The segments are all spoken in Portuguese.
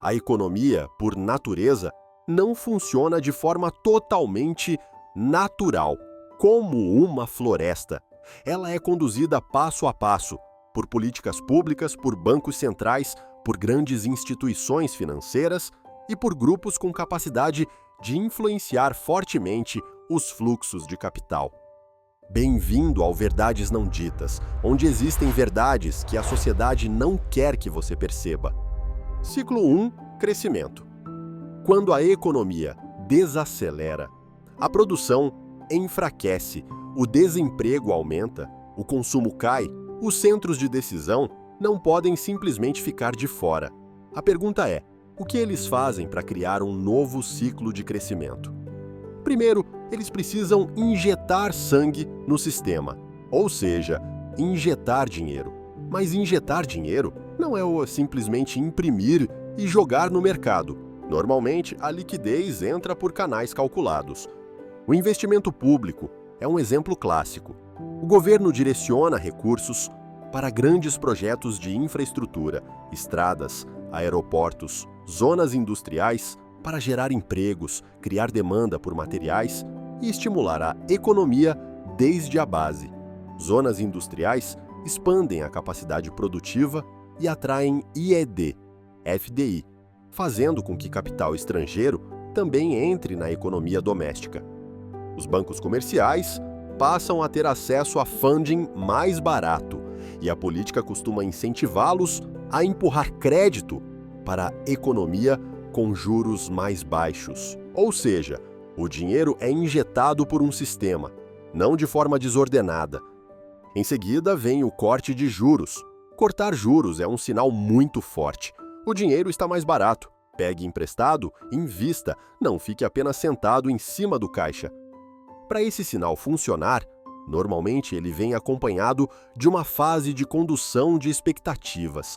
A economia, por natureza, não funciona de forma totalmente natural, como uma floresta. Ela é conduzida passo a passo, por políticas públicas, por bancos centrais, por grandes instituições financeiras e por grupos com capacidade de influenciar fortemente os fluxos de capital. Bem-vindo ao Verdades Não Ditas, onde existem verdades que a sociedade não quer que você perceba. Ciclo 1. Crescimento. Quando a economia desacelera, a produção enfraquece, o desemprego aumenta, o consumo cai, os centros de decisão não podem simplesmente ficar de fora. A pergunta é: o que eles fazem para criar um novo ciclo de crescimento? Primeiro, eles precisam injetar sangue no sistema, ou seja, injetar dinheiro. Mas injetar dinheiro não é simplesmente imprimir e jogar no mercado. Normalmente, a liquidez entra por canais calculados. O investimento público é um exemplo clássico. O governo direciona recursos para grandes projetos de infraestrutura, estradas, aeroportos, zonas industriais, para gerar empregos, criar demanda por materiais e estimular a economia desde a base. Zonas industriais expandem a capacidade produtiva e atraem IED, FDI, fazendo com que capital estrangeiro também entre na economia doméstica. Os bancos comerciais passam a ter acesso a funding mais barato e a política costuma incentivá-los a empurrar crédito para a economia com juros mais baixos. Ou seja, o dinheiro é injetado por um sistema, não de forma desordenada. Em seguida vem o corte de juros. Cortar juros é um sinal muito forte. O dinheiro está mais barato. Pegue emprestado, invista, não fique apenas sentado em cima do caixa. Para esse sinal funcionar, normalmente ele vem acompanhado de uma fase de condução de expectativas.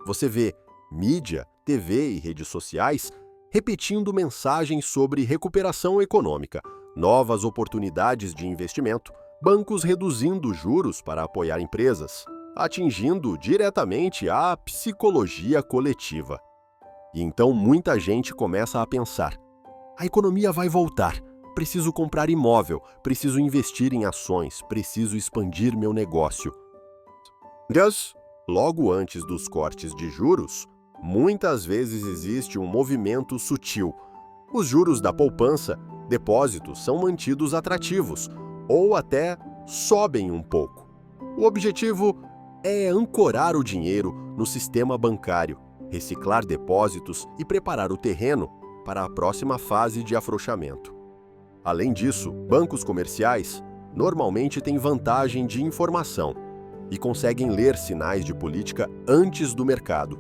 Você vê mídia, TV e redes sociais repetindo mensagens sobre recuperação econômica, novas oportunidades de investimento, bancos reduzindo juros para apoiar empresas, atingindo diretamente a psicologia coletiva. E então muita gente começa a pensar: a economia vai voltar, preciso comprar imóvel, preciso investir em ações, preciso expandir meu negócio. Mas, logo antes dos cortes de juros, muitas vezes existe um movimento sutil. Os juros da poupança, depósitos, são mantidos atrativos ou até sobem um pouco. O objetivo é ancorar o dinheiro no sistema bancário, reciclar depósitos e preparar o terreno para a próxima fase de afrouxamento. Além disso, bancos comerciais normalmente têm vantagem de informação e conseguem ler sinais de política antes do mercado.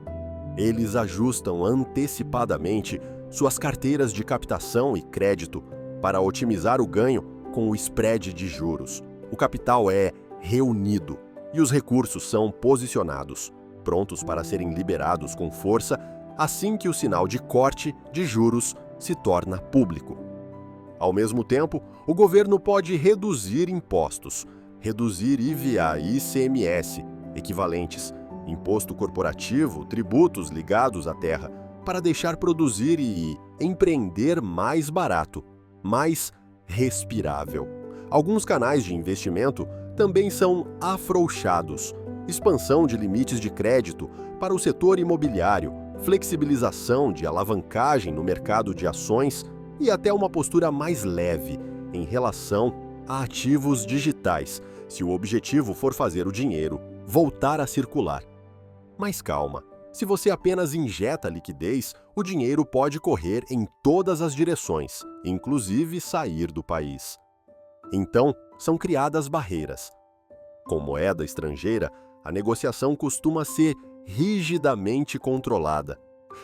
Eles ajustam antecipadamente suas carteiras de captação e crédito para otimizar o ganho com o spread de juros. O capital é reunido e os recursos são posicionados, prontos para serem liberados com força assim que o sinal de corte de juros se torna público. Ao mesmo tempo, o governo pode reduzir impostos, reduzir IVA e ICMS, equivalentes, imposto corporativo, tributos ligados à terra, para deixar produzir e empreender mais barato, mais respirável. Alguns canais de investimento também são afrouxados, expansão de limites de crédito para o setor imobiliário, flexibilização de alavancagem no mercado de ações e até uma postura mais leve em relação a ativos digitais, se o objetivo for fazer o dinheiro voltar a circular. Mas calma, se você apenas injeta liquidez, o dinheiro pode correr em todas as direções, inclusive sair do país. Então, são criadas barreiras. Com moeda estrangeira, a negociação costuma ser rigidamente controlada.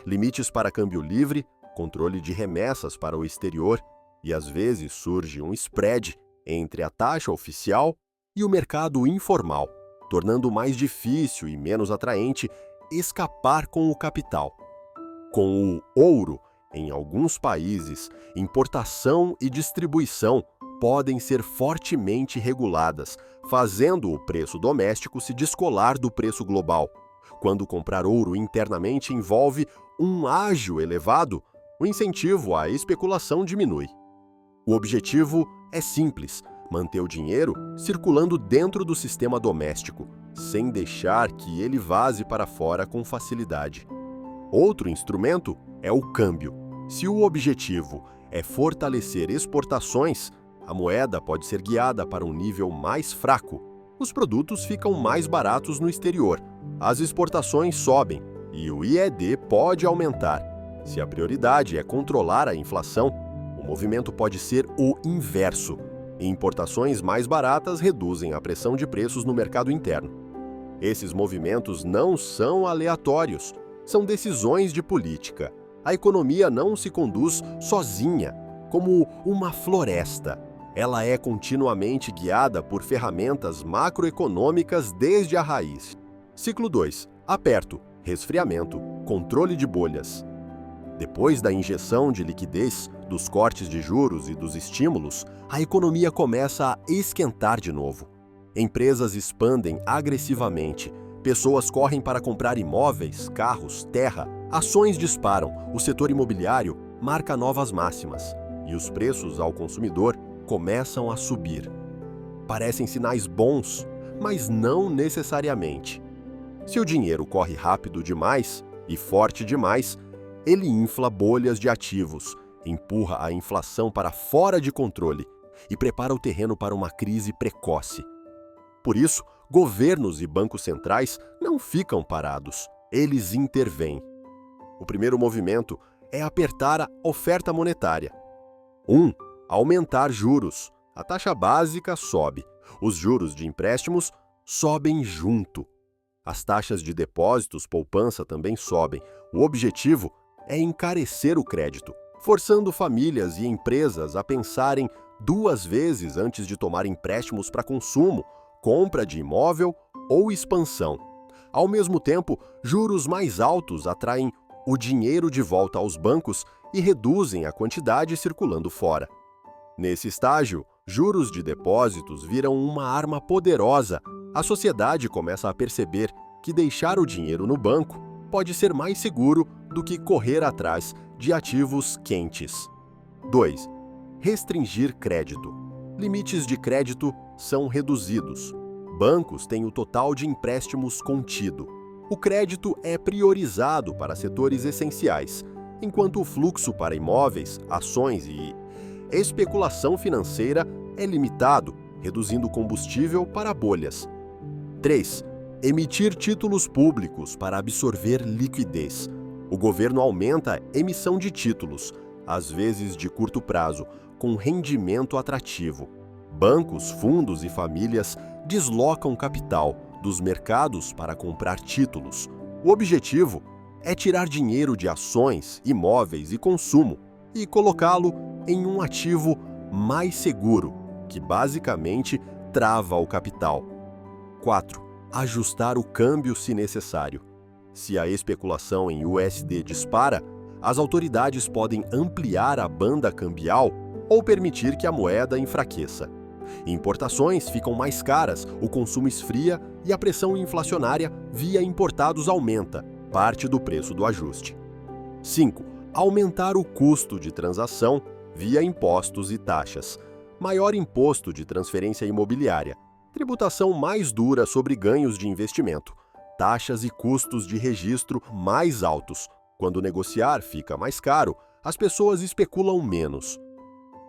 Limites para câmbio livre, controle de remessas para o exterior e às vezes surge um spread entre a taxa oficial e o mercado informal, tornando mais difícil e menos atraente escapar com o capital. Com o ouro, em alguns países, importação e distribuição podem ser fortemente reguladas, fazendo o preço doméstico se descolar do preço global. Quando comprar ouro internamente envolve um ágio elevado, o incentivo à especulação diminui. O objetivo é simples: manter o dinheiro circulando dentro do sistema doméstico, sem deixar que ele vaze para fora com facilidade. Outro instrumento é o câmbio. Se o objetivo é fortalecer exportações, a moeda pode ser guiada para um nível mais fraco. Os produtos ficam mais baratos no exterior, as exportações sobem e o IED pode aumentar. Se a prioridade é controlar a inflação, o movimento pode ser o inverso. Importações mais baratas reduzem a pressão de preços no mercado interno. Esses movimentos não são aleatórios, são decisões de política. A economia não se conduz sozinha, como uma floresta. Ela é continuamente guiada por ferramentas macroeconômicas desde a raiz. Ciclo 2. Aperto, resfriamento, controle de bolhas. Depois da injeção de liquidez, dos cortes de juros e dos estímulos, a economia começa a esquentar de novo. Empresas expandem agressivamente, pessoas correm para comprar imóveis, carros, terra, ações disparam, o setor imobiliário marca novas máximas e os preços ao consumidor começam a subir. Parecem sinais bons, mas não necessariamente. Se o dinheiro corre rápido demais e forte demais, ele infla bolhas de ativos, empurra a inflação para fora de controle e prepara o terreno para uma crise precoce. Por isso, governos e bancos centrais não ficam parados, eles intervêm. O primeiro movimento é apertar a oferta monetária. 1. Aumentar juros. A taxa básica sobe. Os juros de empréstimos sobem junto. As taxas de depósitos, poupança também sobem. O objetivo é encarecer o crédito, forçando famílias e empresas a pensarem 2 vezes antes de tomar empréstimos para consumo, compra de imóvel ou expansão. Ao mesmo tempo, juros mais altos atraem o dinheiro de volta aos bancos e reduzem a quantidade circulando fora. Nesse estágio, juros de depósitos viram uma arma poderosa. A sociedade começa a perceber que deixar o dinheiro no banco pode ser mais seguro do que correr atrás de ativos quentes. 2. Restringir crédito. Limites de crédito são reduzidos. Bancos têm o total de empréstimos contido. O crédito é priorizado para setores essenciais, enquanto o fluxo para imóveis, ações e especulação financeira é limitado, reduzindo o combustível para bolhas. 3. Emitir títulos públicos para absorver liquidez. O governo aumenta a emissão de títulos, às vezes de curto prazo, com rendimento atrativo. Bancos, fundos e famílias deslocam capital dos mercados para comprar títulos. O objetivo é tirar dinheiro de ações, imóveis e consumo e colocá-lo em um ativo mais seguro, que basicamente trava o capital. 4. Ajustar o câmbio se necessário. Se a especulação em USD dispara, as autoridades podem ampliar a banda cambial ou permitir que a moeda enfraqueça. Importações ficam mais caras, o consumo esfria e a pressão inflacionária via importados aumenta, parte do preço do ajuste. 5. Aumentar o custo de transação via impostos e taxas. Maior imposto de transferência imobiliária, tributação mais dura sobre ganhos de investimento, taxas e custos de registro mais altos. Quando negociar fica mais caro, as pessoas especulam menos.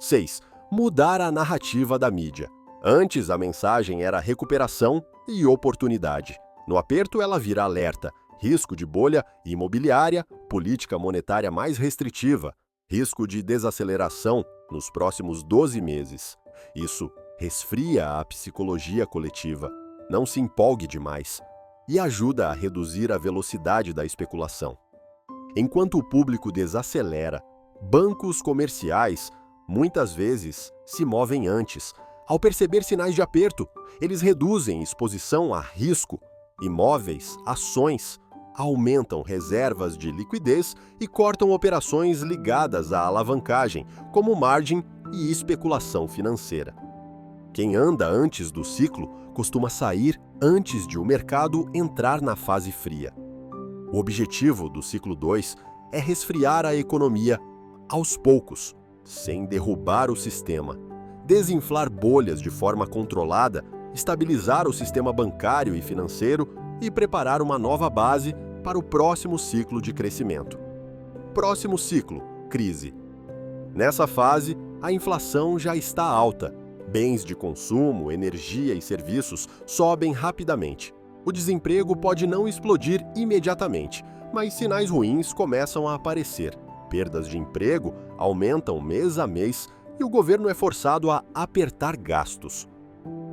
6. Mudar a narrativa da mídia. Antes, a mensagem era recuperação e oportunidade. No aperto, ela vira alerta, risco de bolha imobiliária, política monetária mais restritiva, risco de desaceleração nos próximos 12 meses. Isso resfria a psicologia coletiva, não se empolgue demais, e ajuda a reduzir a velocidade da especulação. Enquanto o público desacelera, bancos comerciais muitas vezes se movem antes. Ao perceber sinais de aperto, eles reduzem exposição a risco, imóveis, ações, aumentam reservas de liquidez e cortam operações ligadas à alavancagem, como margem e especulação financeira. Quem anda antes do ciclo costuma sair antes de o mercado entrar na fase fria. O objetivo do ciclo 2 é resfriar a economia aos poucos, sem derrubar o sistema, desinflar bolhas de forma controlada, estabilizar o sistema bancário e financeiro e preparar uma nova base para o próximo ciclo de crescimento. Próximo ciclo, crise. Nessa fase, a inflação já está alta. Bens de consumo, energia e serviços sobem rapidamente. O desemprego pode não explodir imediatamente, mas sinais ruins começam a aparecer. Perdas de emprego aumentam mês a mês e o governo é forçado a apertar gastos.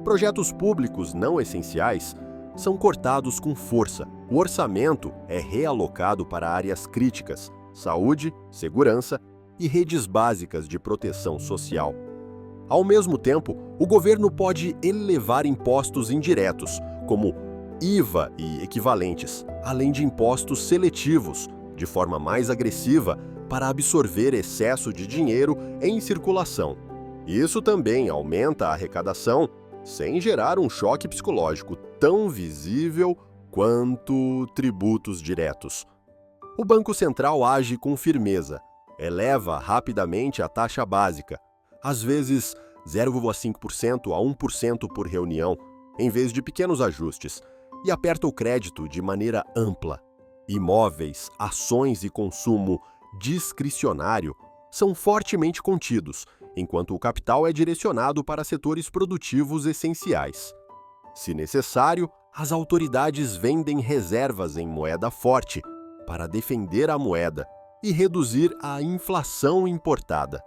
Projetos públicos não essenciais são cortados com força. O orçamento é realocado para áreas críticas, saúde, segurança e redes básicas de proteção social. Ao mesmo tempo, o governo pode elevar impostos indiretos, como IVA e equivalentes, além de impostos seletivos, de forma mais agressiva, para absorver excesso de dinheiro em circulação. Isso também aumenta a arrecadação, sem gerar um choque psicológico tão visível quanto tributos diretos. O Banco Central age com firmeza, eleva rapidamente a taxa básica, às vezes 0,5% a 1% por reunião, em vez de pequenos ajustes, e aperta o crédito de maneira ampla. Imóveis, ações e consumo discricionário são fortemente contidos, enquanto o capital é direcionado para setores produtivos essenciais. Se necessário, as autoridades vendem reservas em moeda forte para defender a moeda e reduzir a inflação importada.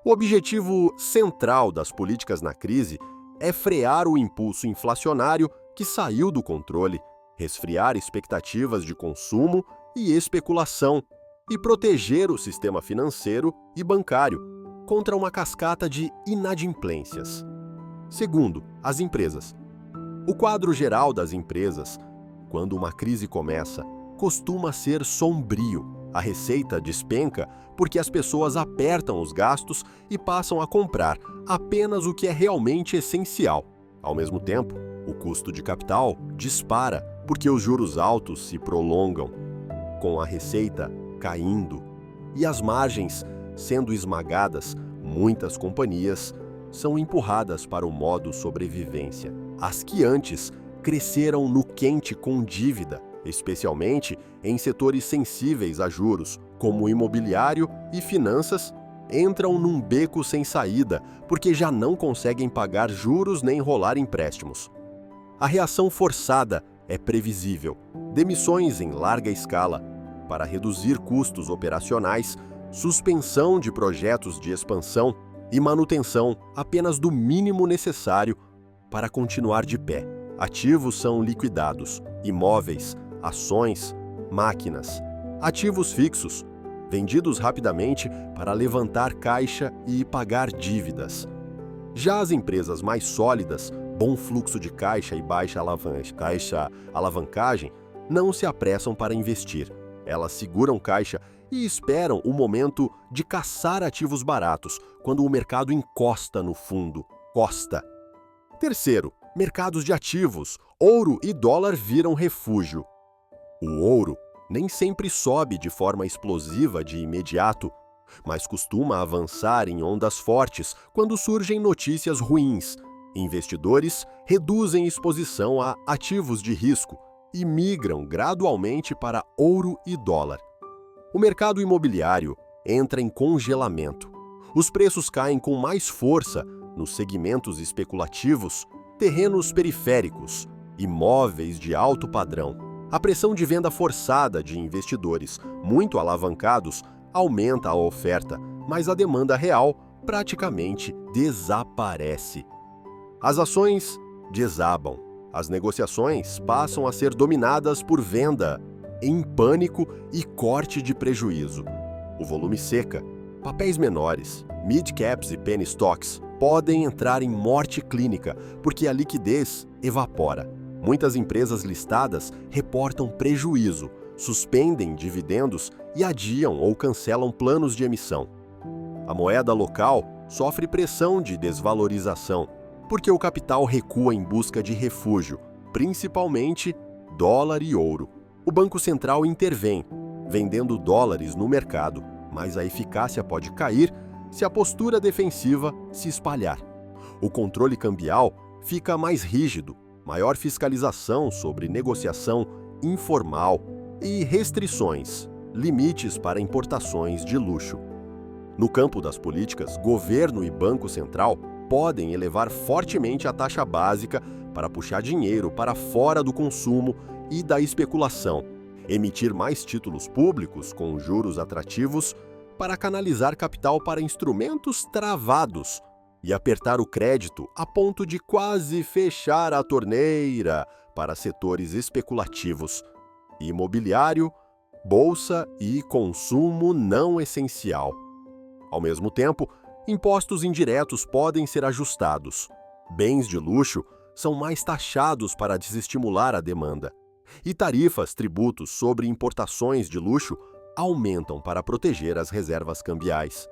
O objetivo central das políticas na crise é frear o impulso inflacionário que saiu do controle, resfriar expectativas de consumo e especulação e proteger o sistema financeiro e bancário contra uma cascata de inadimplências. Segundo, as empresas. O quadro geral das empresas, quando uma crise começa, costuma ser sombrio. A receita despenca porque as pessoas apertam os gastos e passam a comprar apenas o que é realmente essencial. Ao mesmo tempo, o custo de capital dispara porque os juros altos se prolongam, com a receita caindo e as margens sendo esmagadas. Muitas companhias são empurradas para o modo sobrevivência. As que antes cresceram no quente com dívida, especialmente em setores sensíveis a juros, como imobiliário e finanças, entram num beco sem saída porque já não conseguem pagar juros nem rolar empréstimos. A reação forçada é previsível. Demissões em larga escala para reduzir custos operacionais, suspensão de projetos de expansão e manutenção apenas do mínimo necessário para continuar de pé. Ativos são liquidados, imóveis, ações, máquinas, ativos fixos, vendidos rapidamente para levantar caixa e pagar dívidas. Já as empresas mais sólidas, bom fluxo de caixa e baixa alavancagem, não se apressam para investir. Elas seguram caixa e esperam o momento de caçar ativos baratos, quando o mercado encosta no fundo. Terceiro, mercados de ativos. Ouro e dólar viram refúgio. O ouro nem sempre sobe de forma explosiva de imediato, mas costuma avançar em ondas fortes quando surgem notícias ruins. Investidores reduzem exposição a ativos de risco e migram gradualmente para ouro e dólar. O mercado imobiliário entra em congelamento. Os preços caem com mais força nos segmentos especulativos, terrenos periféricos, imóveis de alto padrão. A pressão de venda forçada de investidores muito alavancados aumenta a oferta, mas a demanda real praticamente desaparece. As ações desabam. As negociações passam a ser dominadas por venda em pânico e corte de prejuízo. O volume seca. Papéis menores, mid-caps e penny stocks podem entrar em morte clínica porque a liquidez evapora. Muitas empresas listadas reportam prejuízo, suspendem dividendos e adiam ou cancelam planos de emissão. A moeda local sofre pressão de desvalorização, porque o capital recua em busca de refúgio, principalmente dólar e ouro. O Banco Central intervém, vendendo dólares no mercado, mas a eficácia pode cair se a postura defensiva se espalhar. O controle cambial fica mais rígido, maior fiscalização sobre negociação informal e restrições, limites para importações de luxo. No campo das políticas, governo e Banco Central podem elevar fortemente a taxa básica para puxar dinheiro para fora do consumo e da especulação, emitir mais títulos públicos com juros atrativos para canalizar capital para instrumentos travados e apertar o crédito a ponto de quase fechar a torneira para setores especulativos, imobiliário, bolsa e consumo não essencial. Ao mesmo tempo, impostos indiretos podem ser ajustados. Bens de luxo são mais taxados para desestimular a demanda. E tarifas, tributos sobre importações de luxo aumentam para proteger as reservas cambiais.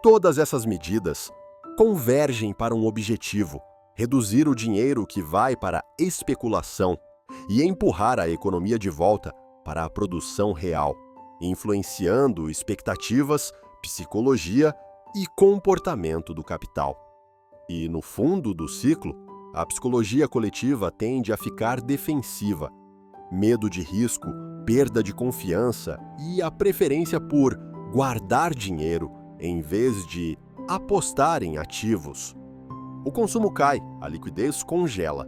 Todas essas medidas convergem para um objetivo: reduzir o dinheiro que vai para a especulação e empurrar a economia de volta para a produção real, influenciando expectativas, psicologia e comportamento do capital. E, no fundo do ciclo, a psicologia coletiva tende a ficar defensiva. Medo de risco, perda de confiança e a preferência por guardar dinheiro em vez de apostar em ativos. O consumo cai, a liquidez congela.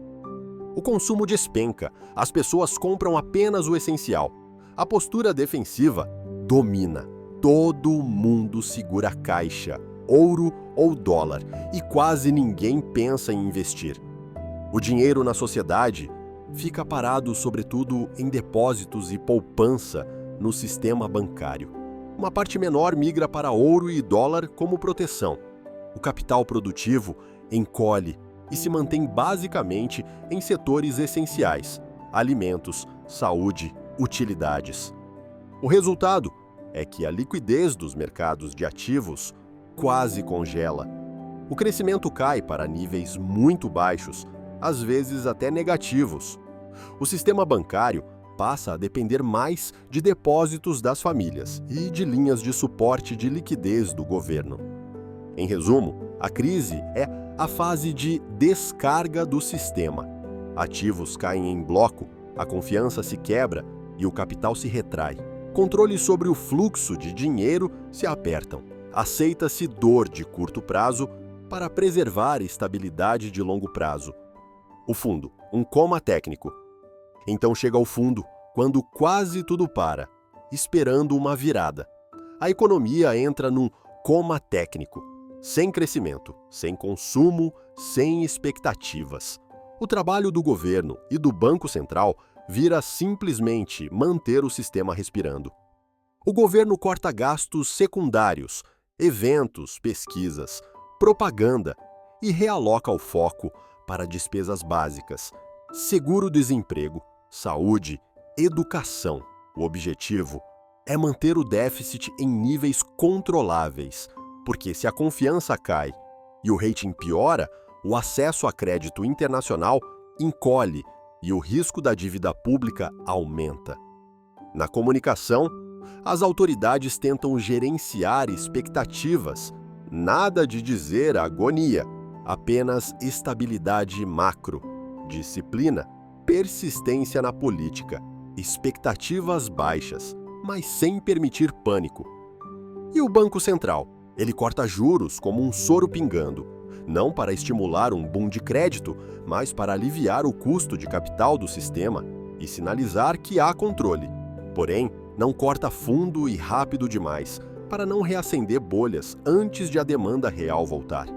O consumo despenca, as pessoas compram apenas o essencial. A postura defensiva domina. Todo mundo segura a caixa, ouro ou dólar, e quase ninguém pensa em investir. O dinheiro na sociedade fica parado, sobretudo, em depósitos e poupança no sistema bancário. Uma parte menor migra para ouro e dólar como proteção. O capital produtivo encolhe e se mantém basicamente em setores essenciais: alimentos, saúde, utilidades. O resultado é que a liquidez dos mercados de ativos quase congela. O crescimento cai para níveis muito baixos, às vezes até negativos. O sistema bancário passa a depender mais de depósitos das famílias e de linhas de suporte de liquidez do governo. Em resumo, a crise é a fase de descarga do sistema. Ativos caem em bloco, a confiança se quebra e o capital se retrai. Controles sobre o fluxo de dinheiro se apertam. Aceita-se dor de curto prazo para preservar estabilidade de longo prazo. O fundo, um coma técnico. Então chega ao fundo, quando quase tudo para, esperando uma virada. A economia entra num coma técnico, sem crescimento, sem consumo, sem expectativas. O trabalho do governo e do Banco Central vira simplesmente manter o sistema respirando. O governo corta gastos secundários, eventos, pesquisas, propaganda e realoca o foco para despesas básicas, seguro-desemprego, saúde, educação. O objetivo é manter o déficit em níveis controláveis, porque se a confiança cai e o rating piora, o acesso a crédito internacional encolhe e o risco da dívida pública aumenta. Na comunicação, as autoridades tentam gerenciar expectativas, nada de dizer agonia, apenas estabilidade macro, disciplina, persistência na política, expectativas baixas, mas sem permitir pânico. E o Banco Central? Ele corta juros como um soro pingando, não para estimular um boom de crédito, mas para aliviar o custo de capital do sistema e sinalizar que há controle. Porém, não corta fundo e rápido demais, para não reacender bolhas antes de a demanda real voltar.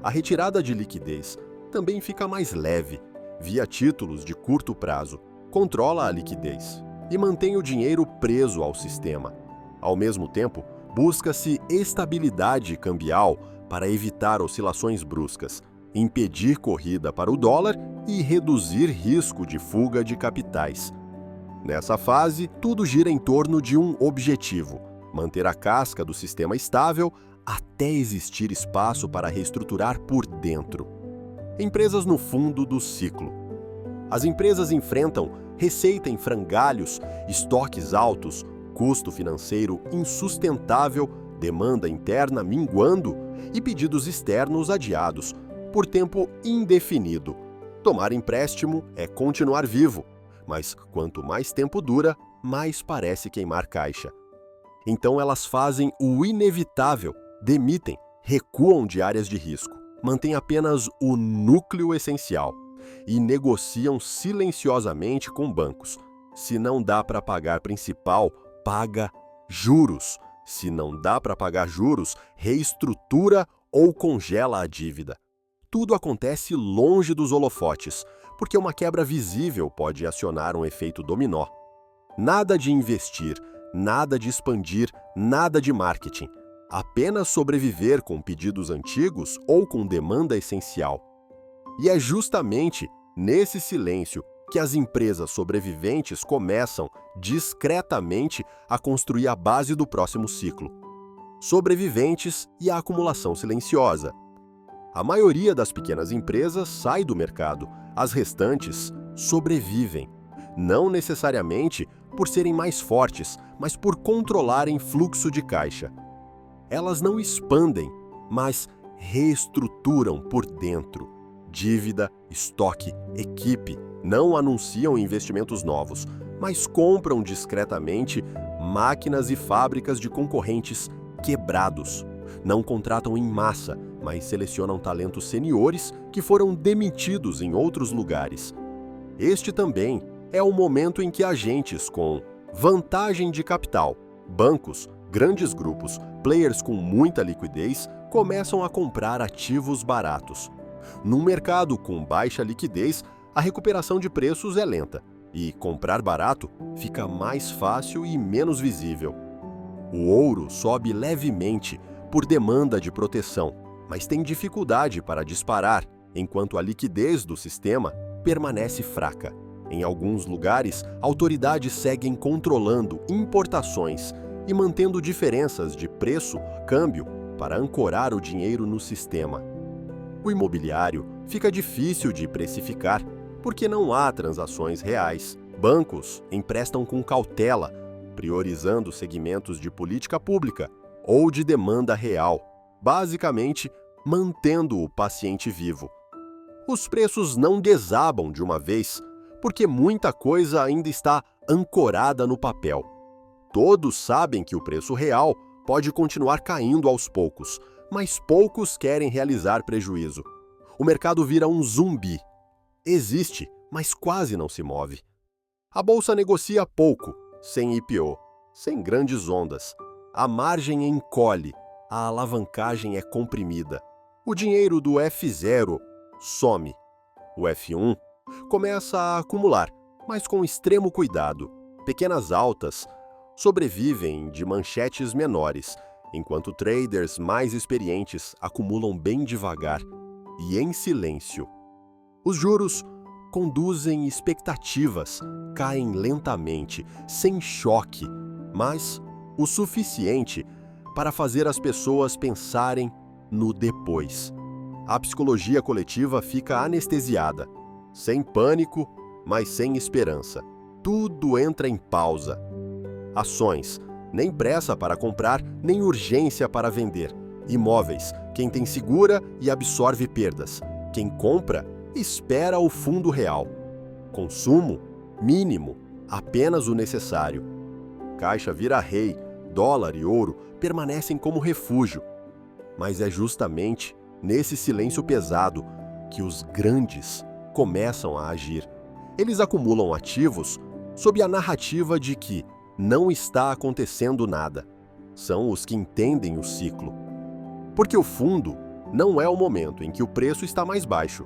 A retirada de liquidez também fica mais leve, via títulos de curto prazo, controla a liquidez e mantém o dinheiro preso ao sistema. Ao mesmo tempo, busca-se estabilidade cambial para evitar oscilações bruscas, impedir corrida para o dólar e reduzir risco de fuga de capitais. Nessa fase, tudo gira em torno de um objetivo: manter a casca do sistema estável até existir espaço para reestruturar por dentro. Empresas no fundo do ciclo. As empresas enfrentam receita em frangalhos, estoques altos, custo financeiro insustentável, demanda interna minguando e pedidos externos adiados, por tempo indefinido. Tomar empréstimo é continuar vivo, mas quanto mais tempo dura, mais parece queimar caixa. Então elas fazem o inevitável, demitem, recuam de áreas de risco, mantêm apenas o núcleo essencial e negociam silenciosamente com bancos. Se não dá para pagar principal, paga juros. Se não dá para pagar juros, reestrutura ou congela a dívida. Tudo acontece longe dos holofotes, porque uma quebra visível pode acionar um efeito dominó. Nada de investir, nada de expandir, nada de marketing. Apenas sobreviver com pedidos antigos ou com demanda essencial. E é justamente nesse silêncio que as empresas sobreviventes começam, discretamente, a construir a base do próximo ciclo. Sobreviventes e a acumulação silenciosa. A maioria das pequenas empresas sai do mercado, as restantes sobrevivem. Não necessariamente por serem mais fortes, mas por controlarem fluxo de caixa. Elas não expandem, mas reestruturam por dentro. Dívida, estoque, equipe. Não anunciam investimentos novos, mas compram discretamente máquinas e fábricas de concorrentes quebrados. Não contratam em massa, mas selecionam talentos seniores que foram demitidos em outros lugares. Este também é o momento em que agentes com vantagem de capital, bancos, grandes grupos, players com muita liquidez começam a comprar ativos baratos. Num mercado com baixa liquidez, a recuperação de preços é lenta e comprar barato fica mais fácil e menos visível. O ouro sobe levemente por demanda de proteção, mas tem dificuldade para disparar, enquanto a liquidez do sistema permanece fraca. Em alguns lugares, autoridades seguem controlando importações e mantendo diferenças de preço-câmbio para ancorar o dinheiro no sistema. O imobiliário fica difícil de precificar porque não há transações reais. Bancos emprestam com cautela, priorizando segmentos de política pública ou de demanda real, basicamente mantendo o paciente vivo. Os preços não desabam de uma vez, porque muita coisa ainda está ancorada no papel. Todos sabem que o preço real pode continuar caindo aos poucos, mas poucos querem realizar prejuízo. O mercado vira um zumbi. Existe, mas quase não se move. A bolsa negocia pouco, sem IPO, sem grandes ondas. A margem encolhe, a alavancagem é comprimida. O dinheiro do F0 some. O F1 começa a acumular, mas com extremo cuidado. Pequenas altas sobrevivem de manchetes menores, enquanto traders mais experientes acumulam bem devagar e em silêncio. Os juros conduzem expectativas, caem lentamente, sem choque, mas o suficiente para fazer as pessoas pensarem no depois. A psicologia coletiva fica anestesiada, sem pânico, mas sem esperança. Tudo entra em pausa. Ações, nem pressa para comprar, nem urgência para vender. Imóveis, quem tem segura e absorve perdas. Quem compra, espera o fundo real. Consumo, mínimo, apenas o necessário. Caixa vira rei, dólar e ouro permanecem como refúgio. Mas é justamente nesse silêncio pesado que os grandes começam a agir. Eles acumulam ativos sob a narrativa de que não está acontecendo nada. São os que entendem o ciclo. Porque o fundo não é o momento em que o preço está mais baixo.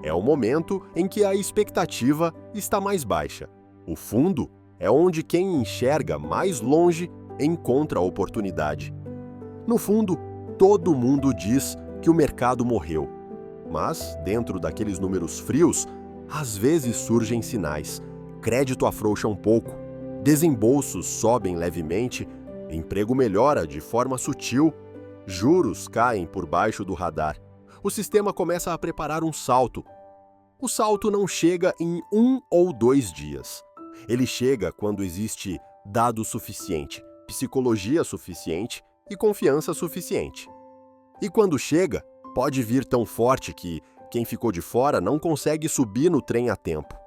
É o momento em que a expectativa está mais baixa. O fundo é onde quem enxerga mais longe encontra a oportunidade. No fundo, todo mundo diz que o mercado morreu. Mas, dentro daqueles números frios, às vezes surgem sinais. Crédito afrouxa um pouco, desembolsos sobem levemente, emprego melhora de forma sutil, juros caem por baixo do radar. O sistema começa a preparar um salto. O salto não chega em 1 ou 2 dias. Ele chega quando existe dado suficiente, psicologia suficiente e confiança suficiente. E quando chega, pode vir tão forte que quem ficou de fora não consegue subir no trem a tempo.